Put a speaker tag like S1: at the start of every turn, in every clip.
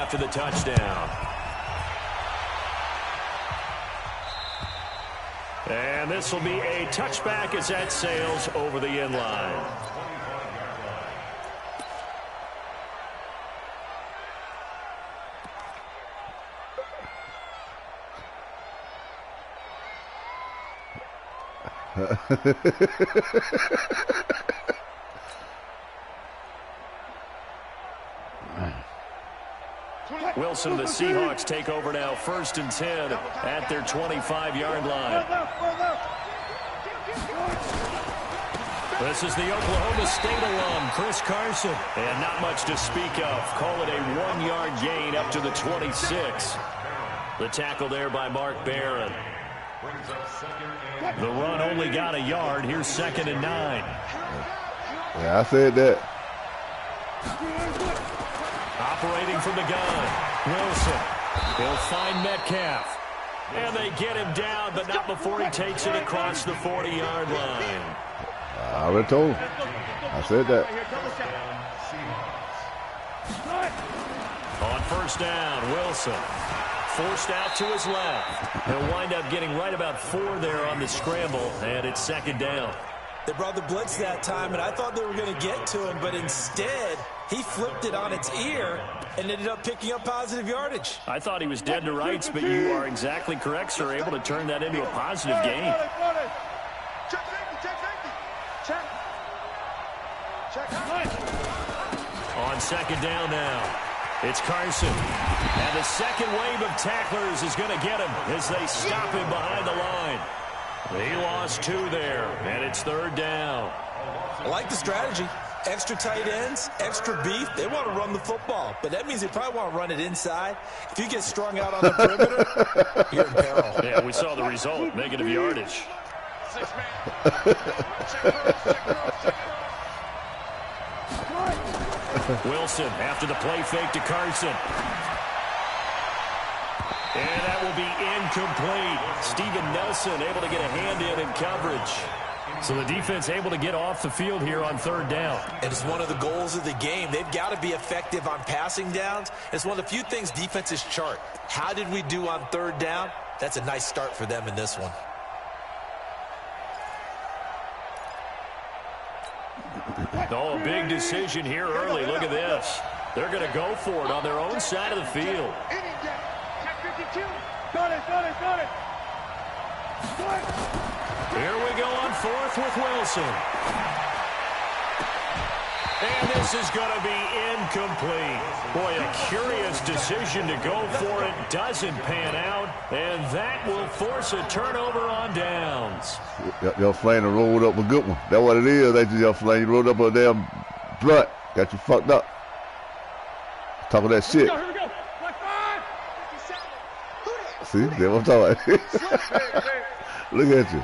S1: after the touchdown. And this will be a touchback as that sails over the end line. Wilson and the Seahawks take over now, 1st and 10 at their 25-yard line. This is the Oklahoma State alum, Chris Carson. And not much to speak of. Call it a 1-yard gain up to the 26. The tackle there by Mark Barron. The run only got a yard. Here's 2nd and 9.
S2: Yeah, I said that.
S1: Operating from the gun, Wilson. He'll find Metcalf. And they get him down, but not before he takes it across the 40-yard line.
S2: I already told him. I said that.
S1: On 1st down, Wilson. Forced out to his left. He'll wind up getting right about 4 there on the scramble, and it's 2nd down.
S3: They brought the blitz that time, and I thought they were going to get to him, but instead, he flipped it on its ear and ended up picking up positive yardage.
S1: I thought he was dead to rights, but you are exactly correct, sir. Able to turn that into a positive gain. On 2nd down now. It's Carson. And the second wave of tacklers is going to get him as they stop him behind the line. He lost 2 there, and it's 3rd down.
S3: I like the strategy. Extra tight ends, extra beef. They want to run the football, but that means they probably want to run it inside. If you get strung out on the perimeter, you're in peril.
S1: Yeah, we saw the result, negative yardage. Wilson after the play fake to Carson. And that will be incomplete. Steven Nelson able to get a hand in coverage. So the defense able to get off the field here on 3rd down.
S3: And it's one of the goals of the game. They've got to be effective on passing downs. It's one of the few things defenses chart. How did we do on 3rd down? That's a nice start for them in this one.
S1: Oh, a big decision here early. Look at this. They're going to go for it on their own side of the field. Here we go on 4th with Wilson. And this is going to be incomplete. Boy, a curious decision to go for it. Doesn't pan out. And that will force a turnover on downs.
S2: Your flame rolled up a good one. That's what it is. That's your flame rolled up a damn blunt. Got you fucked up. Talking that shit.
S4: Here we go.
S2: See, that's what I'm talking about. Look at you.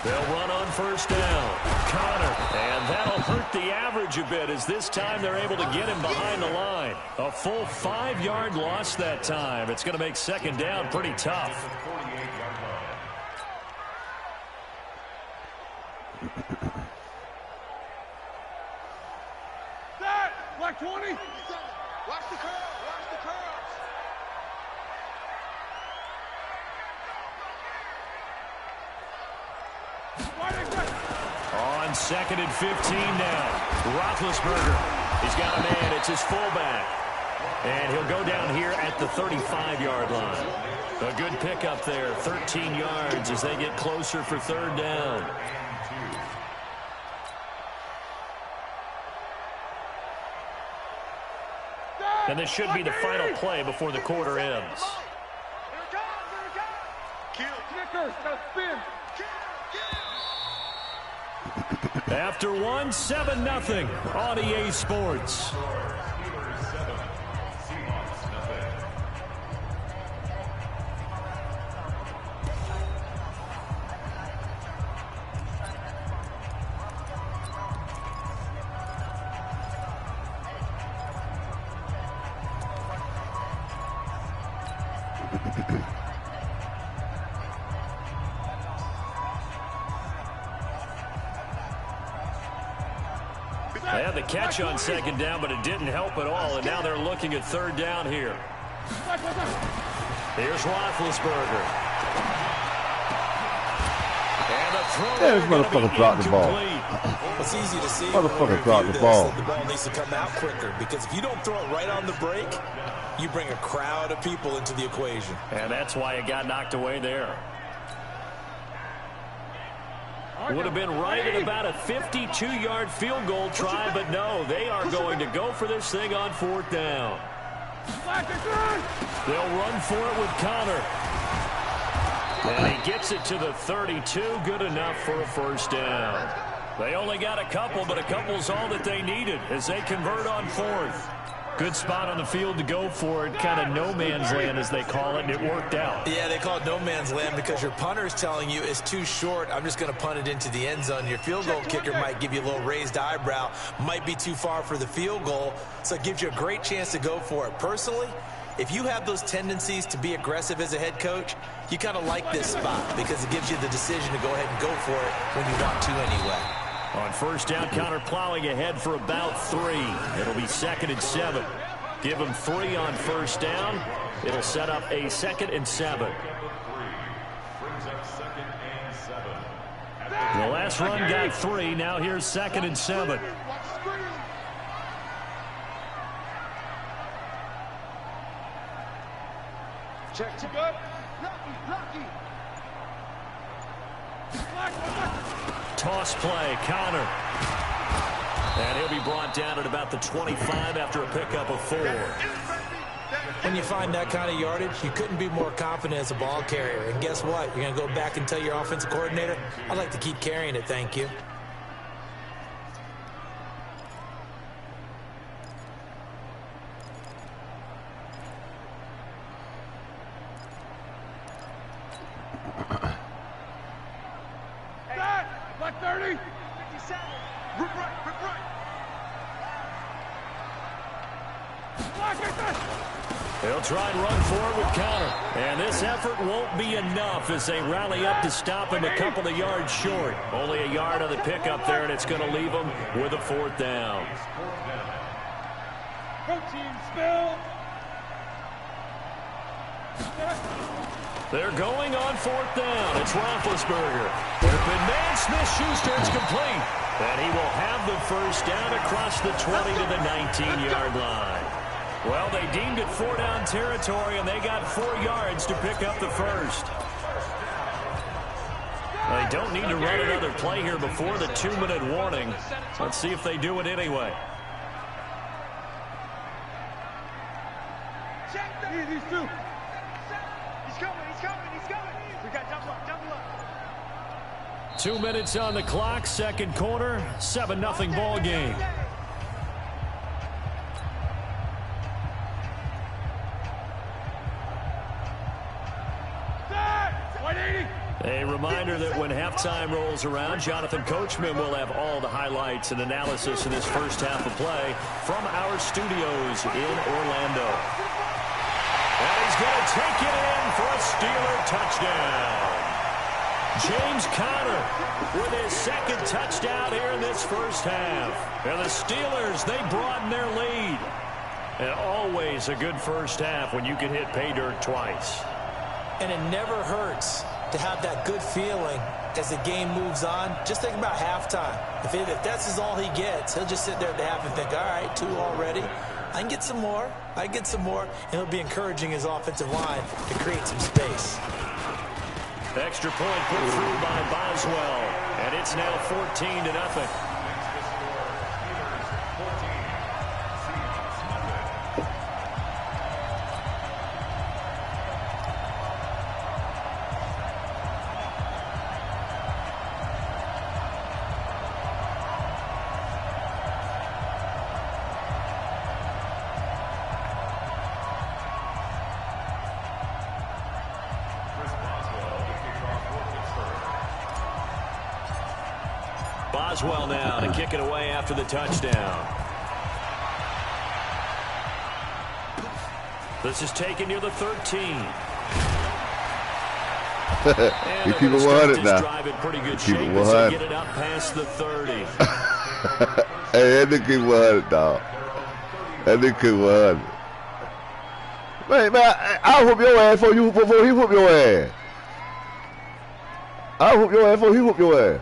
S1: They'll run on 1st down. Connor. And that'll hurt the average a bit as this time they're able to get him behind the line. A full 5-yard loss that time. It's going to make 2nd down pretty tough.
S4: Black 20. Watch the curl. Watch the curls.
S1: On 2nd and 15 now. Roethlisberger. He's got a man. It's his fullback. And he'll go down here at the 35-yard line. A good pickup there. 13 yards as they get closer for 3rd down. And this should be the final play before the quarter ends. After one, 7-0 on EA Sports. had the catch on second down, but it didn't help at all, and now they're looking at third down here. Here's Roethlisberger. And the throw.
S2: Yeah, this motherfucker dropped the ball.
S3: It's easy to see.
S2: Motherfucker dropped the ball.
S3: The ball needs to come out quicker, because if you don't throw it right on the break, you bring a crowd of people into the equation.
S1: And that's why it got knocked away there. Would have been right at about a 52-yard field goal try, but no, they are going to go for this thing on fourth down. They'll run for it with Connor. And he gets it to the 32, good enough for a first down. They only got a couple, but a couple's all that they needed as they convert on fourth. Good spot on the field to go for it, kind of no man's land as they call it, and it worked out.
S3: Yeah, they call it no man's land because your punter is telling you it's too short. I'm just going to punt it into the end zone. Your field goal kicker might give you a little raised eyebrow, might be too far for the field goal, so it gives you a great chance to go for it. Personally, if you have those tendencies to be aggressive as a head coach, you kind of like this spot because it gives you the decision to go ahead and go for it when you want to anyway.
S1: On first down, Connor plowing ahead for about 3. It'll be 2nd and 7. Give him 3 on first down. It'll set up a 2nd and 7. The last run got 3. Now here's 2nd and 7.
S4: Check to good. Lucky.
S1: Toss play, Connor. And he'll be brought down at about the 25 after a pickup of 4.
S3: When you find that kind of yardage, you couldn't be more confident as a ball carrier. And guess what? You're going to go back and tell your offensive coordinator, I'd like to keep carrying it, thank you.
S4: Black 30. 57. Rip right.
S1: They'll try and run forward with Connor. And this effort won't be enough as they rally up to stop him a couple of yards short. Only a yard on the pickup there, and it's going to leave them with a 4th down.
S4: Protein spill.
S1: They're going on 4th down. It's Roethlisberger. Open man, Smith-Schuster, it's complete. And he will have the first down across the 20 to the 19-yard line. Well, they deemed it 4-down territory, and they got 4 yards to pick up the first. They don't need to run another play here before the 2-minute warning. Let's see if they do it anyway.
S4: These two. He's coming. We got double up.
S1: 2 minutes on the clock, second quarter, 7-0 ball game. A reminder that when halftime rolls around, Jonathan Coachman will have all the highlights and analysis in this first half of play from our studios in Orlando. And he's going to take it in for a Steeler touchdown. James Conner with his 2nd touchdown here in this first half. And the Steelers, they broaden their lead. And always a good first half when you can hit pay dirt twice.
S3: And it never hurts to have that good feeling as the game moves on. Just think about halftime. If that's all he gets, he'll just sit there at the half and think, all right, 2 already. I can get some more. And he'll be encouraging his offensive line to create some space.
S1: Extra point put through by Boswell. And it's now 14-0. Boswell now to kick it away after the touchdown. This is taken near the 13.
S2: You keep it 100 now.
S1: Drive in pretty good
S2: Keep
S1: shape
S2: it
S1: as they
S2: 100.
S1: get it up past the 30.
S2: Hey, that nigga keep 100, dog. That nigga keep 100. Man, I'll whoop your ass before he whoop your ass. I'll whoop your ass before he whoop your ass.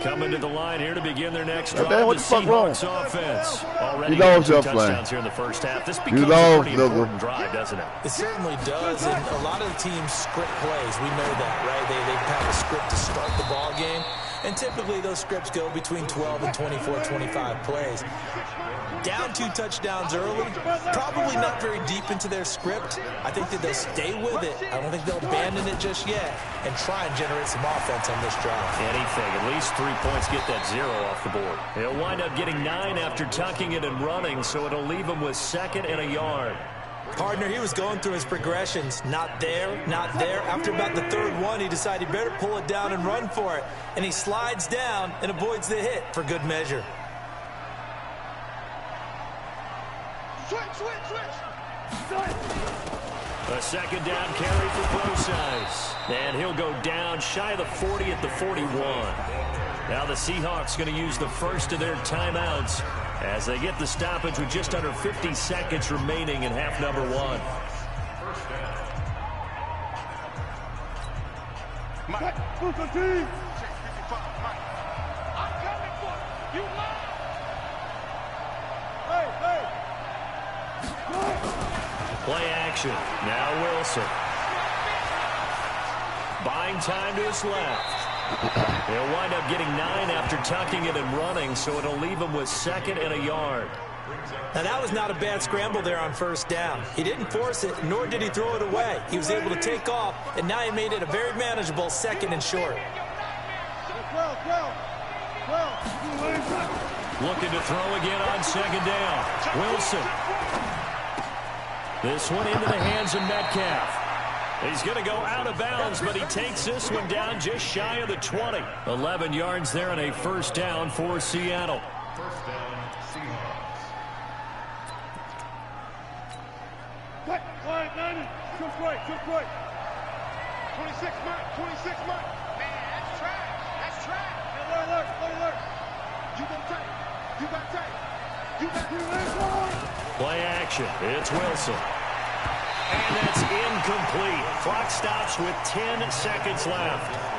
S1: Coming to the line here to begin their next drive.
S2: Man, what the fuck wrong?
S1: Offense. Already
S2: You lost your
S1: touchdowns here in the first half. This becomes
S2: You
S1: a
S2: lost,
S1: pretty
S2: nigga.
S1: important drive, doesn't it?
S3: It certainly does, and a lot of the teams script plays. We know that, right? They have a script to start the ball game, and typically those scripts go between 12 and 24, 25 plays. Down 2 touchdowns early, probably not very deep into their script. I think that they'll stay with it. I don't think they'll abandon it just yet and try and generate some offense on this drive.
S1: Anything. At least 3 points, get that 0 off the board. He'll wind up getting 9 after tucking it and running, so it'll leave him with 2nd and a yard.
S3: Partner, he was going through his progressions. Not there, not there. After about the 3rd one, he decided he better pull it down and run for it. And he slides down and avoids the hit for good measure.
S4: Switch.
S1: A 2nd down carry for Brosize. And he'll go down shy of the 40 at the 41. Now the Seahawks going to use the first of their timeouts as they get the stoppage with just under 50 seconds remaining in half number 1.
S4: Mike, who's the team? I'm coming for you. You lie. Hey.
S1: Play action. Now Wilson. Buying time to his left. He'll wind up getting 9 after tucking it and running, so it'll leave him with 2nd and a yard.
S3: Now, that was not a bad scramble there on 1st down. He didn't force it, nor did he throw it away. He was able to take off, and now he made it a very manageable 2nd and short.
S1: Looking to throw again on 2nd down. Wilson. This one into the hands of Metcalf. He's going to go out of bounds, but he takes this one down just shy of the 20. 11 yards there on a 1st down for Seattle.
S4: Quiet, 90. Just right. 26 Mike. Man, that's trash. Alert. You got tight.
S1: Play action. It's Wilson. And that's incomplete. Clock stops with 10 seconds left.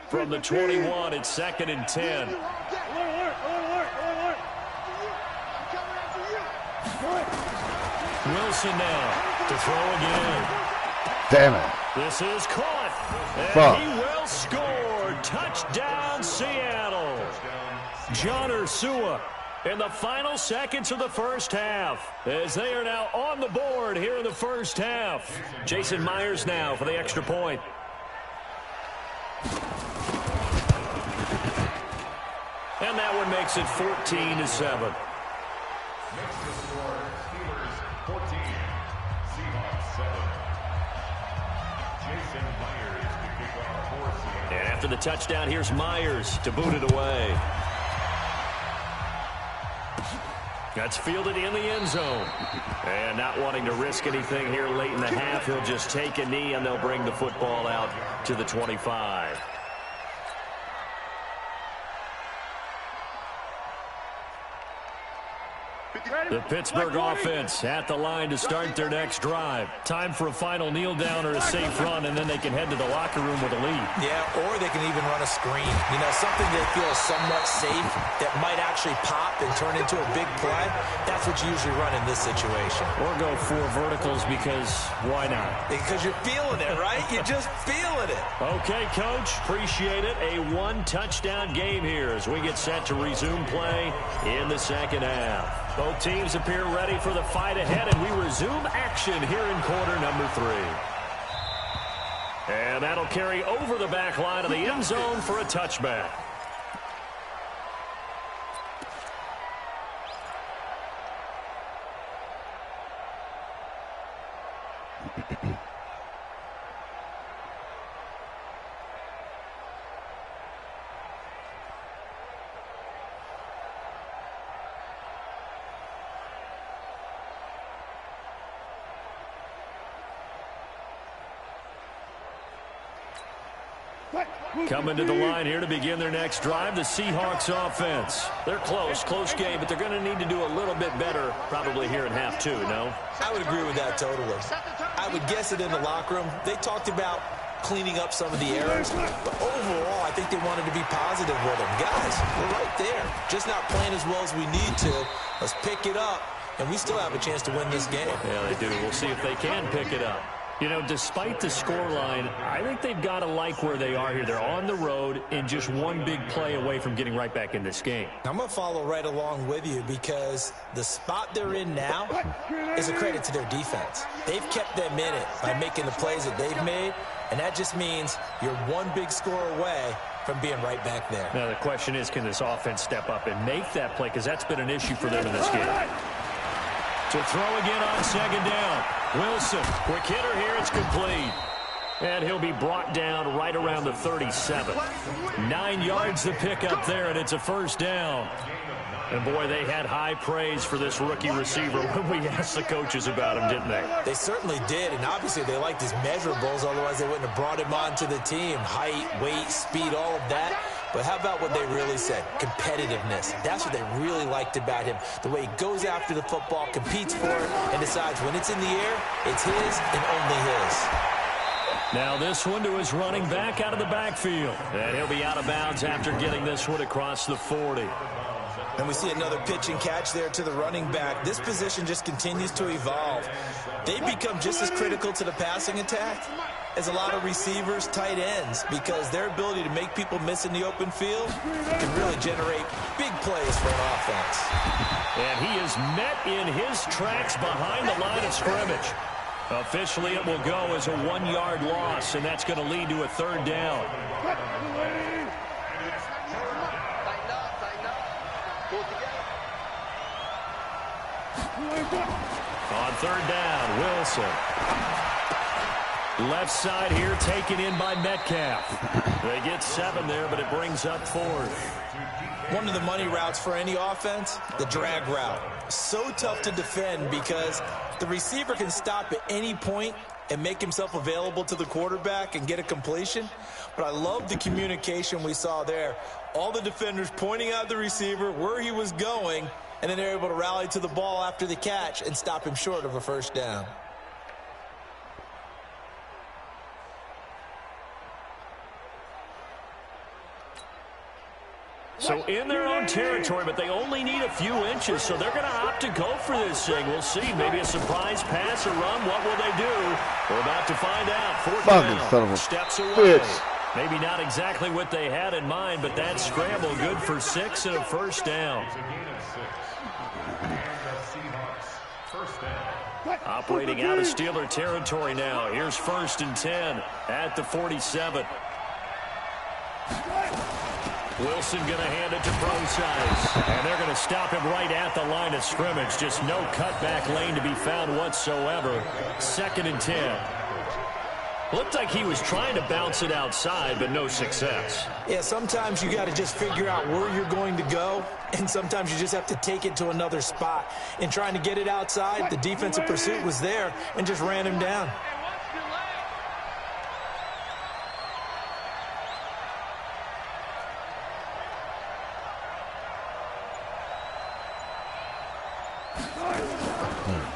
S1: From the 21, it's 2nd and 10.
S4: Alert.
S1: Wilson now to throw again.
S2: Damn it.
S1: This is caught. And
S2: Fuck.
S1: he will score. Touchdown, Seattle. John Ursua in the final seconds of the 1st half as they are now on the board here in the 1st half. Jason Myers now for the extra point. And that one makes it 14-7. And after the touchdown, here's Myers to boot it away. That's fielded in the end zone. And not wanting to risk anything here late in the half, he'll just take a knee and they'll bring the football out to the 25.
S4: Ready?
S1: The Pittsburgh offense at the line to start their next drive. Time for a final kneel down or a safe run, and then they can head to the locker room with a lead.
S3: Yeah, or they can even run a screen. You know, something they feel is somewhat safe that might actually pop and turn into a big play. That's what you usually run in this situation.
S1: Or go 4 verticals because why not?
S3: Because you're feeling it, right? You're just feeling it.
S1: Okay, Coach, appreciate it. A 1-touchdown game here as we get set to resume play in the second half. Both teams appear ready for the fight ahead, and we resume action here in quarter number 3. And that'll carry over the back line of the end zone for a touchback. Coming to the line here to begin their next drive, the Seahawks offense. They're close game, but they're going to need to do a little bit better probably here in half 2, no?
S3: I would agree with that totally. I would guess it in the locker room. They talked about cleaning up some of the errors, but overall, I think they wanted to be positive with them. Guys, we're right there. Just not playing as well as we need to. Let's pick it up, and we still have a chance to win this game.
S1: Yeah, they do. We'll see if they can pick it up. You know, despite the scoreline, I think they've got to like where they are here. They're on the road and just one big play away from getting right back in this game.
S3: I'm going to follow right along with you because the spot they're in now is a credit to their defense. They've kept them in it by making the plays that they've made, and that just means you're one big score away from being right back there.
S1: Now, the question is, can this offense step up and make that play? Because that's been an issue for them in this game. To throw again on second down. Wilson, quick hitter here, it's complete. And he'll be brought down right around the 37. 9 yards to pick up there, and it's a first down. And, boy, they had high praise for this rookie receiver when we asked the coaches about him, didn't they?
S3: They certainly did, and obviously they liked his measurables, otherwise they wouldn't have brought him onto the team. Height, weight, speed, all of that. But how about what they really said? Competitiveness. That's what they really liked about him. The way he goes after the football, competes for it, and decides when it's in the air, it's his and only his.
S1: Now this one to his running back out of the backfield. And he'll be out of bounds after getting this one across the 40.
S3: And we see another pitch and catch there to the running back. This position just continues to evolve. They become just as critical to the passing attack as a lot of receivers, tight ends, because their ability to make people miss in the open field can really generate big plays for an offense.
S1: And he is met in his tracks behind the line of scrimmage. Officially, it will go as a 1-yard loss, and that's going to lead to a third down. On third down, Wilson. Left side here taken in by Metcalf. They get 7 there, but it brings up 4th.
S3: One of the money routes for any offense, the drag route. So tough to defend because the receiver can stop at any point and make himself available to the quarterback and get a completion. But I love the communication we saw there. All the defenders pointing out the receiver, where he was going, and then they're able to rally to the ball after the catch and stop him short of a first down.
S1: So in their own territory, but they only need a few inches, so they're going to opt to go for this thing. We'll see. Maybe a surprise pass or run. What will they do? We're about to find out. 4th down. Steps away. Maybe not exactly what they had in mind, but that scramble good for 6 and a first down. Operating out of Steeler territory now. Here's 1st and 10 at the 47. Wilson going to hand it to Brosize. And they're going to stop him right at the line of scrimmage. Just no cutback lane to be found whatsoever. 2nd and 10. Looked like he was trying to bounce it outside, but no success.
S3: Yeah, sometimes you got to just figure out where you're going to go, and sometimes you just have to take it to another spot. In trying to get it outside, the defensive pursuit was there and just ran him down.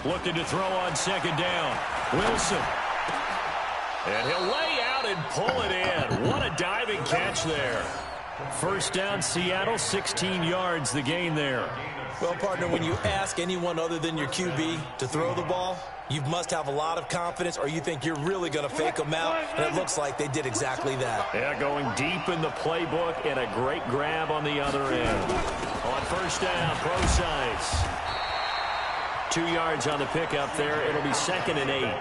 S1: Looking to throw on second down. Wilson. And he'll lay out and pull it in. What a diving catch there. First down, Seattle, 16 yards the gain there.
S3: Well, partner, when you ask anyone other than your QB to throw the ball, you must have a lot of confidence, or you think you're really going to fake them out, and it looks like they did exactly that.
S1: Yeah, going deep in the playbook, and a great grab on the other end. On first down, Procise. 2 yards on the pickup there. It'll be 2nd and 8.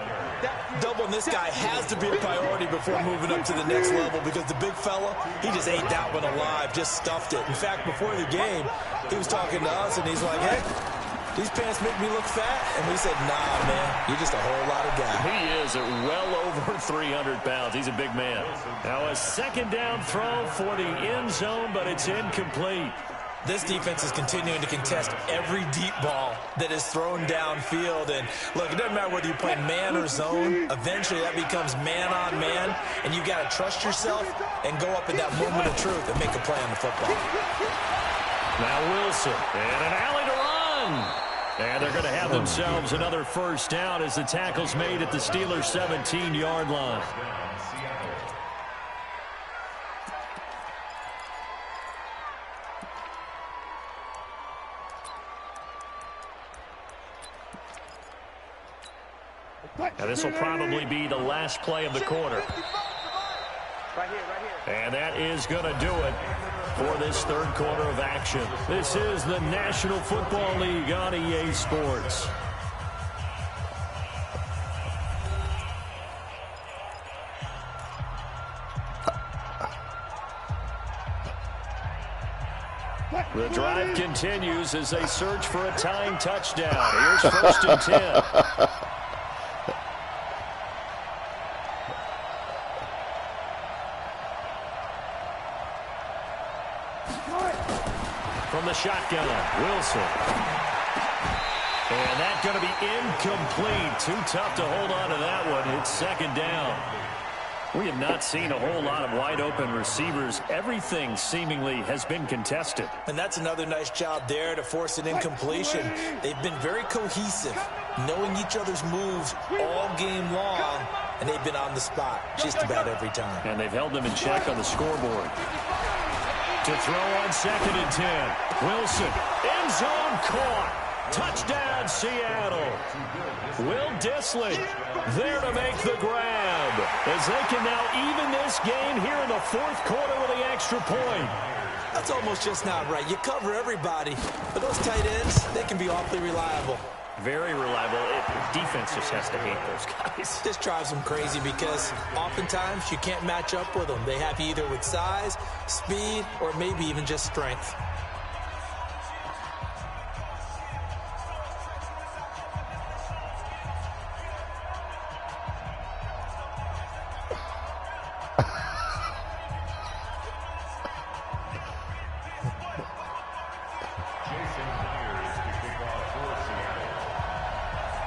S3: Doubling this guy has to be a priority before moving up to the next level, because the big fella, he just ate that one alive, just stuffed it. In fact, before the game, he was talking to us, and he's like, hey, these pants make me look fat. And we said, nah, man, you're just a whole lot of guy.
S1: He is at well over 300 pounds. He's a big man. Now a second down throw for the end zone, but it's incomplete.
S3: This defense is continuing to contest every deep ball that is thrown downfield. And, look, it doesn't matter whether you play man or zone. Eventually, that becomes man-on-man, and you got to trust yourself and go up in that moment of truth and make a play on the football.
S1: Now Wilson, and an alley to run. And they're going to have themselves another first down as the tackle's made at the Steelers' 17-yard line. Now this will probably be the last play of the quarter.
S4: Right here.
S1: And that is going to do it for this third quarter of action. This is the National Football League on EA Sports. The drive continues as they search for a tying touchdown. Here's 1st and 10. From the shotgun, Wilson. And that's going to be incomplete. Too tough to hold on to that one. It's 2nd down. We have not seen a whole lot of wide-open receivers. Everything seemingly has been contested.
S3: And that's another nice job there to force an incompletion. They've been very cohesive, knowing each other's moves all game long, and they've been on the spot just about every time.
S1: And they've held them in check on the scoreboard. To throw on 2nd and 10. Wilson, end zone caught. Touchdown, Seattle. Will Dissly there to make the grab as they can now even this game here in the 4th quarter with the extra point.
S3: That's almost just not right. You cover everybody, but those tight ends, they can be awfully reliable.
S1: Very reliable. Defense just has to hate those guys.
S3: This drives them crazy because oftentimes you can't match up with them. They have you either with size, speed, or maybe even just strength.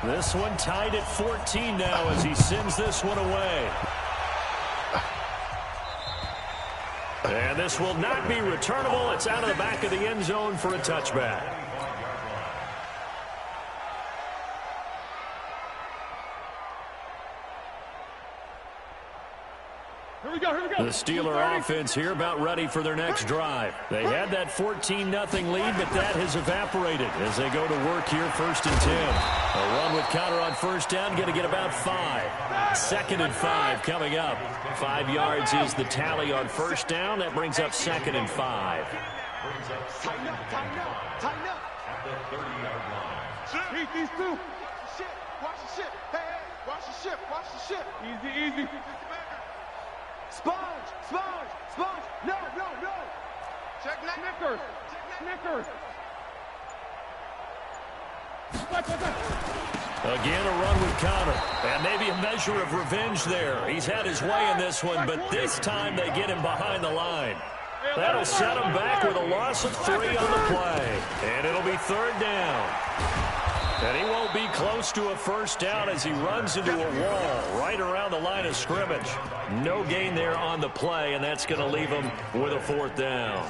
S1: This one tied at 14 now as he sends this one away. And this will not be returnable. It's out of the back of the end zone for a touchback. The Steeler offense here about ready for their next drive. They had that 14-0 lead, but that has evaporated as they go to work here 1st and 10. A run with counter on first down, going to get about 5. 2nd and 5 coming up. 5 yards is the tally on first down. That brings up 2nd and 5.
S4: Tighten up. At the 30-yard line. Beat these two. Watch the ship. Hey, watch the ship. Easy. Sponge. No. Check Snickers.
S1: Again, a run with Connor. And maybe a measure of revenge there. He's had his way in this one, but this time they get him behind the line. That'll set him back with a loss of 3 on the play. And it'll be 3rd down. And he won't be close to a first down as he runs into a wall right around the line of scrimmage. No gain there on the play, and that's going to leave him with a 4th down.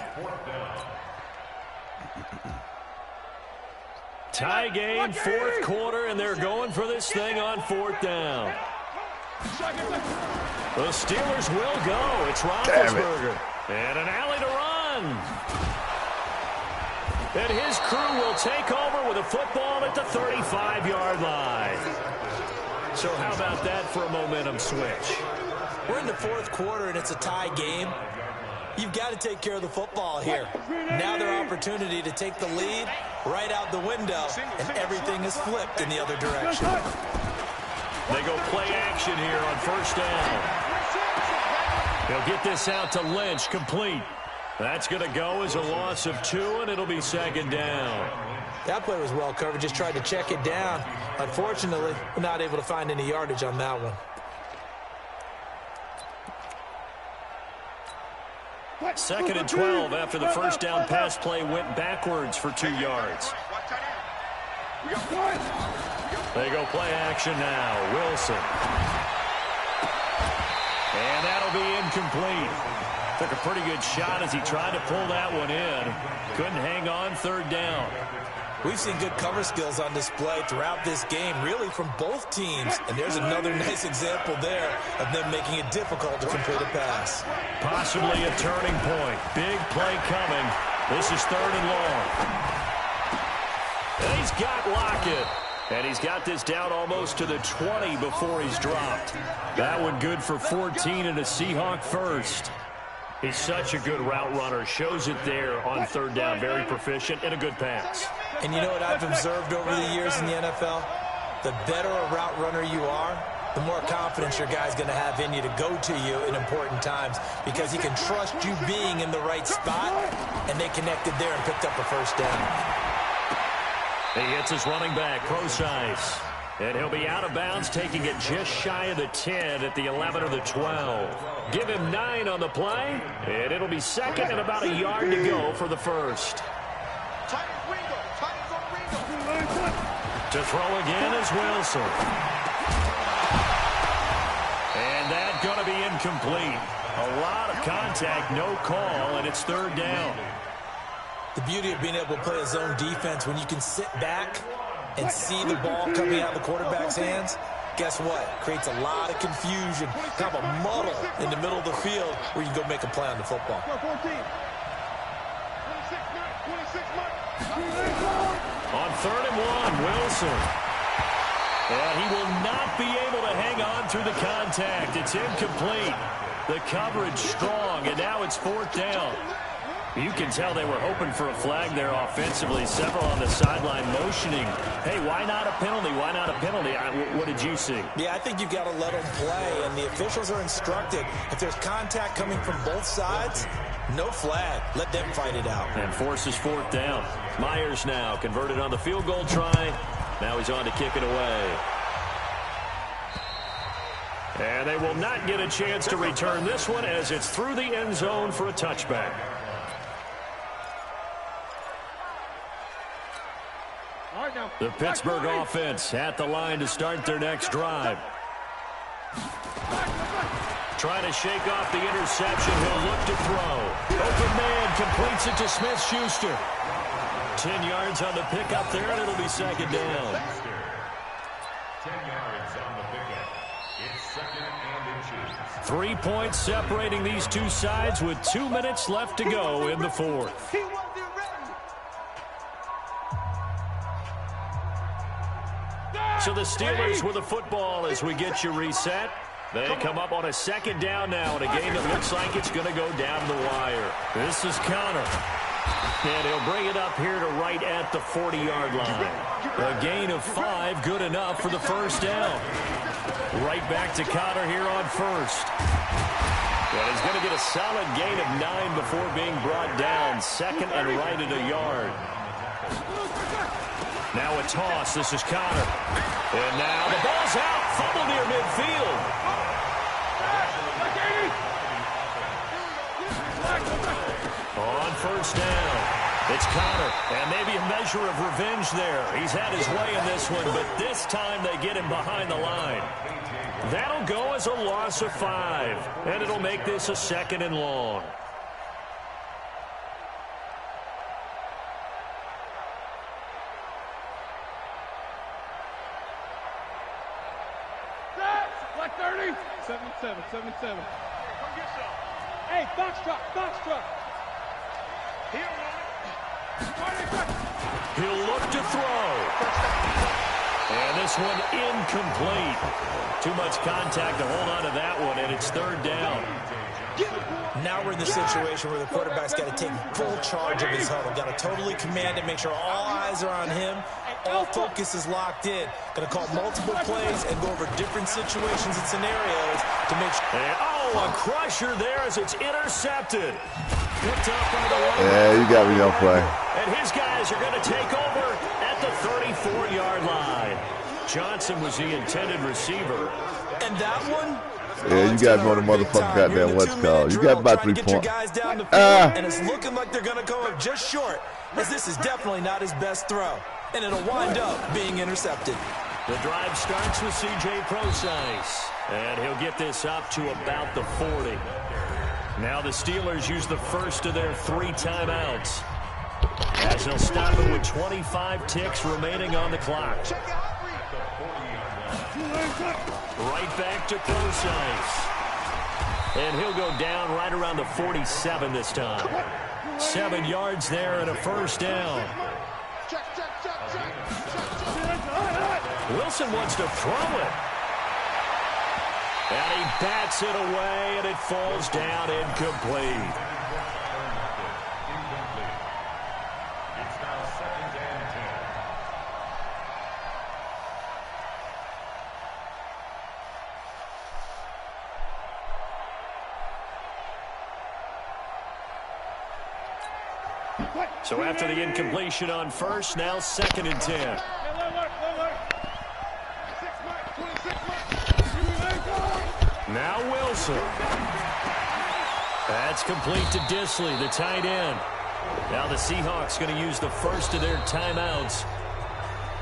S1: Tie game, fourth quarter, and they're going for this thing on fourth down. The Steelers will go. It's Roethlisberger. And an alley to run. And his crew will take over with a football at the 35-yard line. So how about that for a momentum switch?
S3: We're in the fourth quarter, and it's a tie game. You've got to take care of the football here. Now their opportunity to take the lead right out the window, and everything is flipped in the other direction.
S1: They go play action here on first down. He'll get this out to Lynch, complete. That's going to go as a loss of 2, and it'll be second down.
S3: That play was well covered, just tried to check it down. Unfortunately, we're not able to find any yardage on that one.
S1: Second and 12 after the first down pass play went backwards for 2 yards. They go play action now. Wilson. And that'll be incomplete. Took a pretty good shot as he tried to pull that one in. Couldn't hang on, third down.
S3: We've seen good cover skills on display throughout this game, really from both teams. And there's another nice example there of them making it difficult to complete a pass.
S1: Possibly a turning point. Big play coming. This is third and long. And he's got Lockett. And he's got this down almost to the 20 before he's dropped. That one good for 14 and a Seahawk first. He's such a good route runner. Shows it there on third down. Very proficient and a good pass.
S3: And you know what I've observed over the years in the NFL? The better a route runner you are, the more confidence your guy's going to have in you to go to you in important times because he can trust you being in the right spot, and they connected there and picked up a first down.
S1: He hits his running back, Procise. And he'll be out of bounds, taking it just shy of the 10 at the 11 or the 12. Give him 9 on the play, and it'll be second and about a yard to go for the first. To throw again is Wilson. And that's going to be incomplete. A lot of contact, no call, and it's third down.
S3: The beauty of being able to play a zone defense when you can sit back and see the ball coming out of the quarterback's hands, guess what? Creates a lot of confusion, kind of a muddle in the middle of the field where you go make a play on the football.
S1: On third and 1, Wilson. And he will not be able to hang on through the contact. It's incomplete. The coverage strong, and now it's fourth down. You can tell they were hoping for a flag there offensively. Several on the sideline motioning. Hey, why not a penalty? Why not a penalty? What did you see?
S3: Yeah, I think you've got to let them play, and the officials are instructed. If there's contact coming from both sides, no flag. Let them fight it out.
S1: And forces fourth down. Myers now converted on the field goal try. Now he's on to kick it away. And they will not get a chance to return this one as it's through the end zone for a touchback. The Pittsburgh offense at the line to start their next drive. Trying to shake off the interception. He'll look to throw. Open man completes it to Smith-Schuster. 10 yards on the pickup there, and it'll be second down.
S4: 10 yards on the pickup. It's second and inches.
S1: 3 points separating these two sides with 2 minutes left to go in the fourth. So the Steelers with the football as we get you reset. They come up on a second down now in a game that looks like it's going to go down the wire. This is Connor. And he'll bring it up here to right at the 40-yard line. A gain of 5, good enough for the first down. Right back to Connor here on first. And he's going to get a solid gain of 9 before being brought down. Second and right at a yard. Now a toss. This is Connor. And now the ball's out. Fumble near midfield. On first down, it's Connor. And maybe a measure of revenge there. He's had his way in this one, but this time they get him behind the line. That'll go as a loss of 5. And it'll make this a second and long.
S4: 30. 77. Hey, box truck.
S1: He'll look to throw. And this one incomplete. Too much contact to hold on to that one, and it's third down.
S3: Now we're in the situation where the quarterback's got to take full charge of his huddle. Got to totally command it, make sure all eyes are on him. All focus is locked in. Going to call multiple plays and go over different situations and scenarios to make sure.
S1: And, a crusher there as it's intercepted. Picked up by the line.
S2: Yeah, you got me on play.
S1: And his guys are going to take over at the 34-yard line. Johnson was the intended receiver.
S3: And that one?
S2: Yeah, you got me on the motherfucking goddamn what's called. You got about 3 points.
S3: And it's looking like they're going to come up just short, as this is definitely not his best throw. And it'll wind up being intercepted.
S1: The drive starts with C.J. Procise. And he'll get this up to about the 40. Now the Steelers use the first of their 3 timeouts, as they'll stop it with 25 ticks remaining on the clock. Right back to Procise. And he'll go down right around the 47 this time. 7 yards there and a first down. Wilson wants to throw it. And he bats it away, and it falls down incomplete.
S4: It's now 2nd and 10.
S1: So after the incompletion on first, now 2nd and 10. Now Wilson. That's complete to Disley, the tight end. Now the Seahawks going to use the first of their timeouts.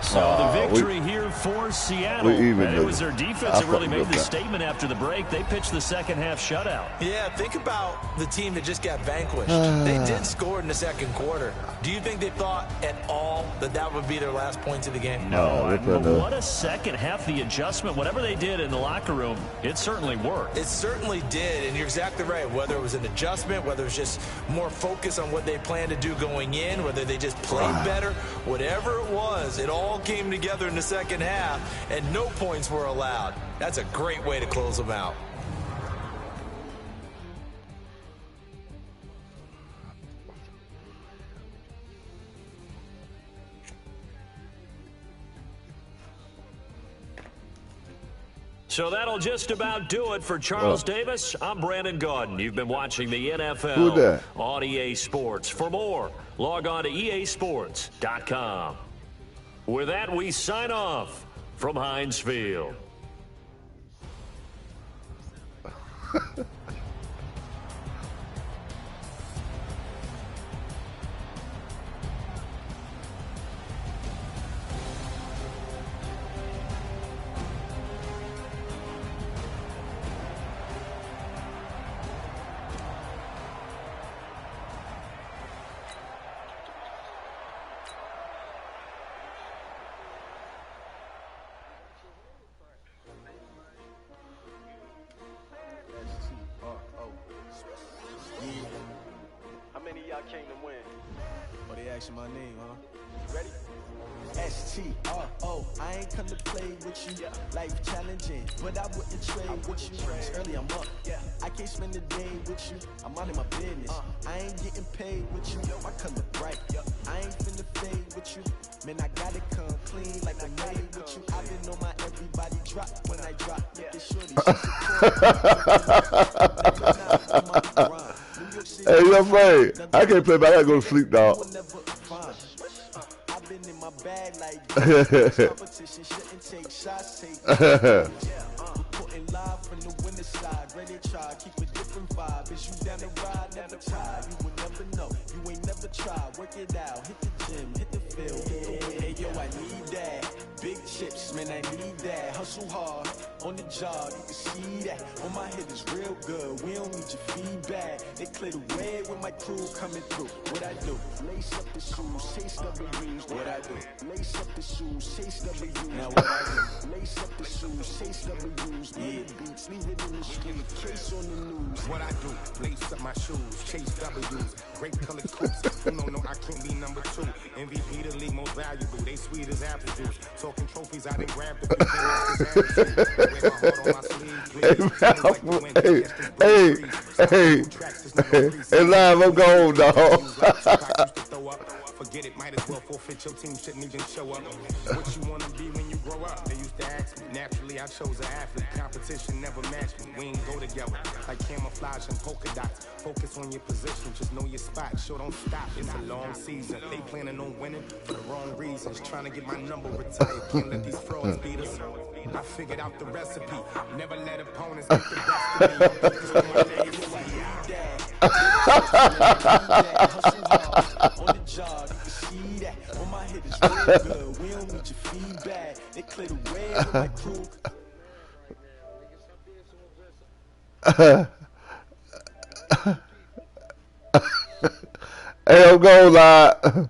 S1: So the victory here for Seattle. And it was their defense that really made the statement after the break. They pitched the second half shutout.
S3: Yeah, think about the team that just got vanquished. They did score in the second quarter. Do you think they thought at all that that would be their last points of the game?
S1: No. What a second half. The adjustment, whatever they did in the locker room, it certainly worked.
S3: It certainly did, and you're exactly right. Whether it was an adjustment, whether it was just more focus on what they planned to do going in, whether they just played better, whatever it was, it all came together in the second half, and no points were allowed. That's a great way to close them out.
S1: So that'll just about do it for Charles Davis. I'm Brandon Gaudin. You've been watching the NFL on EA Sports. For more, log on to easports.com. With that, we sign off from Heinz Field.
S5: Came to win. Oh, they asking my name, huh? Ready? S-T-R-O. I ain't come to play with you. Life challenging, but I wouldn't trade with you. It's early, I'm up. I can't spend the day with you. I'm out of my business. I ain't getting paid with you. My color bright. I ain't finna fade with you. Man, I gotta come clean like I made with you. I've been on my everybody drop when I drop.
S2: Hey, young man, I can't play, but I gotta go to sleep, dog.
S5: I've been in my bag like competition shouldn't take shots, reporting live from the winter side. Ready to try, keep a different vibe. Is you down the ride, never tired. You will never know, you ain't never tried. Work it out, hit the gym, hit the field. Hey, yo, I need that. Big chips, man, I need that. Hustle hard, on the job, you can see that. On my head is real good, we don't need your feedback. They clear the way with my crew coming through. What I do? Lace up the shoes, chase W's. What I do? Lace up the shoes, chase W's. Now what I do? Lace up the shoes, chase W's. Yeah, beats, face on the news.
S6: What I do, lace up my shoes, chase W's, great color coops. No, I can't be number 2. MVP the league most valuable. They sweet as apple juice. Talking trophies, I didn't grab the big thing off his attitude. Wear my heart on my sleeve, please.
S2: Hey, live, I'm gone, dog.
S6: Forget it, might as well forfeit. Your team shouldn't even show up. What you wanna be when you grow up? They used to ask me. Naturally, I chose an athlete. Competition never matched me. We ain't go together like camouflage and polka dots. Focus on your position, just know your spot. Sure, don't stop. It's a long season. They planning on winning for the wrong reasons. Trying to get my number retired. Can't let these frauds beat us. I figured out the recipe. Never let opponents get the best of me.
S5: On the job, you can see that. On my head is real good. We don't need your feedback. They clear the way with my crew.
S2: Hey, I'm going live.